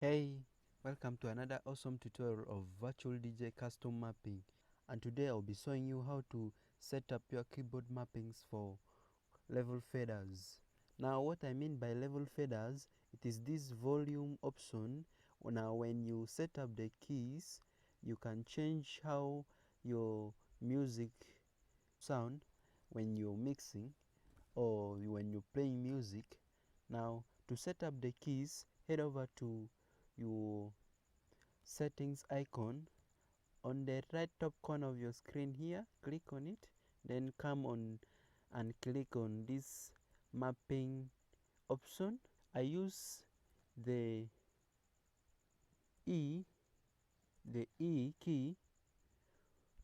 Hey, welcome to another awesome tutorial of virtual DJ custom mapping, and today I'll be showing you how to set up your keyboard mappings for level faders. Now what I mean by level faders, it is this volume option. Now when you set up the keys, you can change how your music sound when you're mixing or when you're playing music. Now to set up the keys, head over to your settings icon on the right top corner of your screen here. Click on it, then come on and click on this mapping option. I use the E key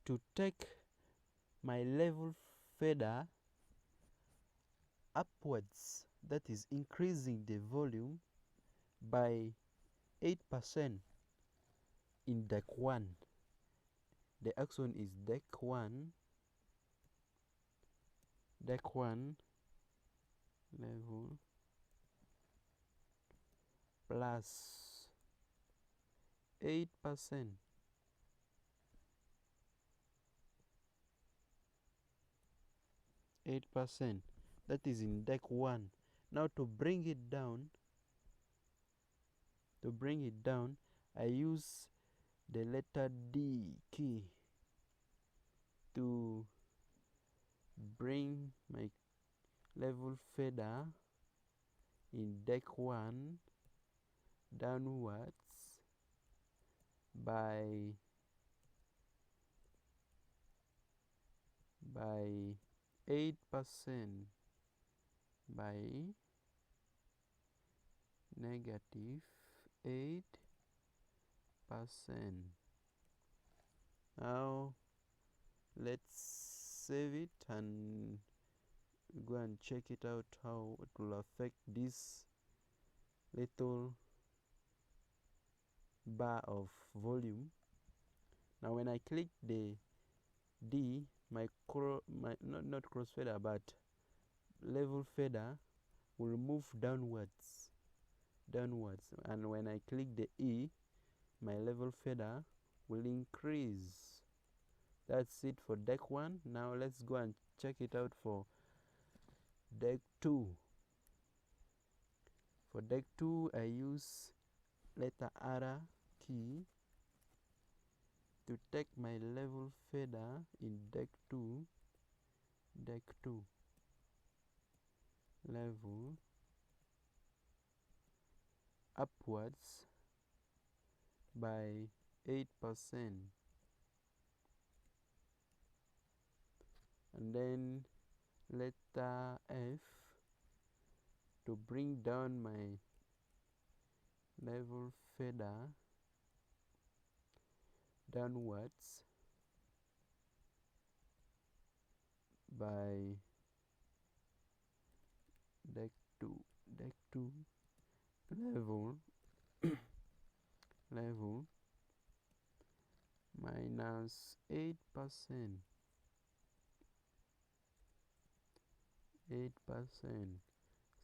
to take my level fader upwards, that is increasing the volume by 8% in deck 1. The action is deck 1 level plus 8%. That is in deck 1. Now to bring it down, I use the letter D key to bring my level fader in deck 1 downwards by 8%, by negative 8%. Now let's save it and go and check it out how it will affect this little bar of volume. Now when I click the D, my not crossfader but level fader will move downwards, and when I click the E, my level fader will increase. That's it for deck 1. Now let's go and check it out for deck 2. For deck 2, I use letter R key to take my level fader in deck 2 level upwards by 8%, and then letter F to bring down my level fader downwards by deck 2 level minus 8%,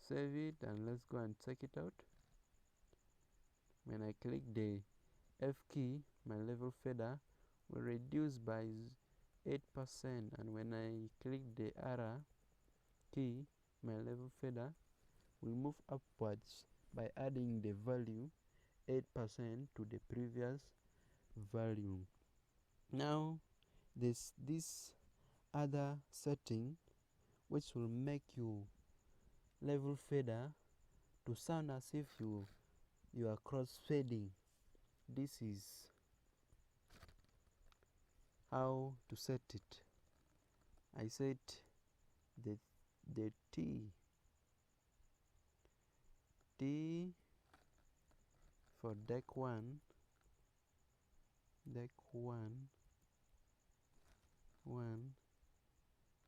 save it and let's go and check it out. When I click the F key, my level fader will reduce by 8%, and when I click the R key, my level fader will move upwards by adding the value 8% to the previous value. Now this other setting which will make your level fader to sound as if you are crossfading. This is how to set it. I set the T for deck 1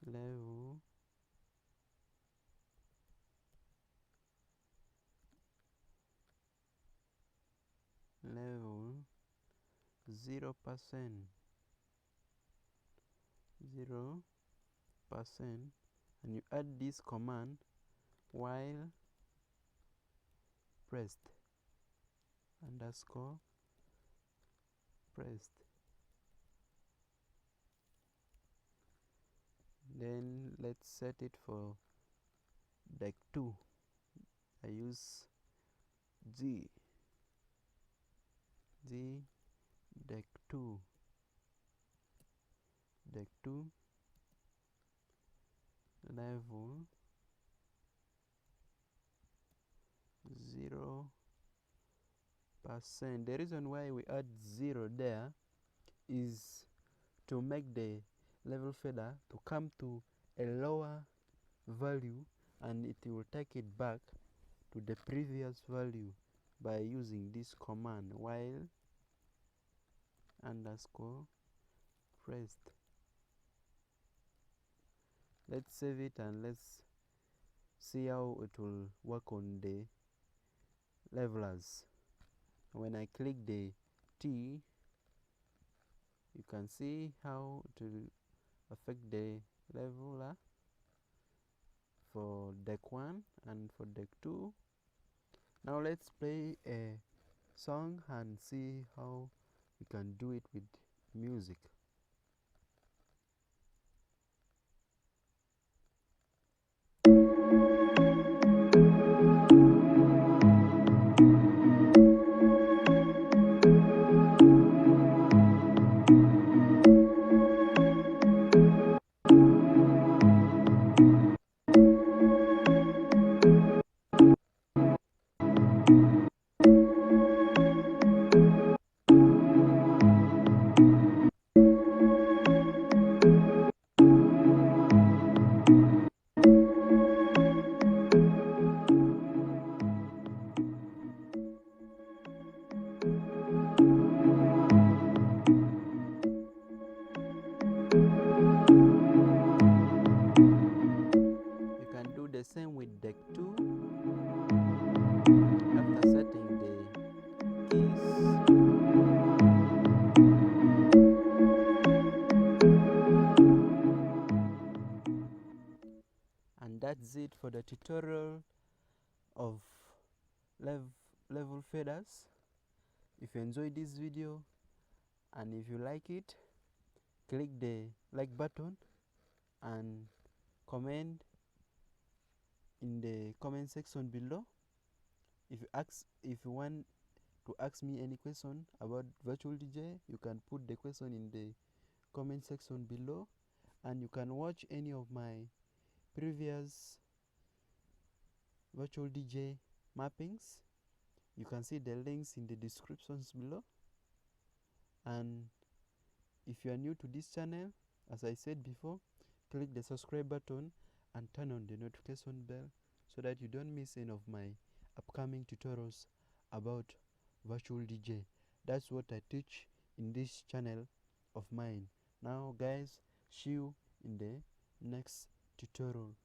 level level 0%, and you add this command while pressed. underscore pressed. Then let's set it for deck 2. I use G deck 2 level 0%. The reason why we add 0 there is to make the level fader to come to a lower value, and it will take it back to the previous value by using this command while underscore pressed. Let's save it and let's see how it will work on the levelers. When I click the T, you can see how it will affect the leveler for deck 1 and for deck 2. Now let's play a song and see how we can do it with music. You can do the same with deck 2 after setting the keys. And that's it for the tutorial of level faders. If you enjoyed this video and if you like it, click the like button and comment in the comment section below. If you want to ask me any question about virtual DJ, you can put the question in the comment section below, and you can watch any of my previous virtual DJ mappings. You can see the links in the descriptions below. And if you are new to this channel, as I said before, click the subscribe button and turn on the notification bell so that you don't miss any of my upcoming tutorials about virtual DJ. That's what I teach in this channel of mine. Now guys, see you in the next tutorial.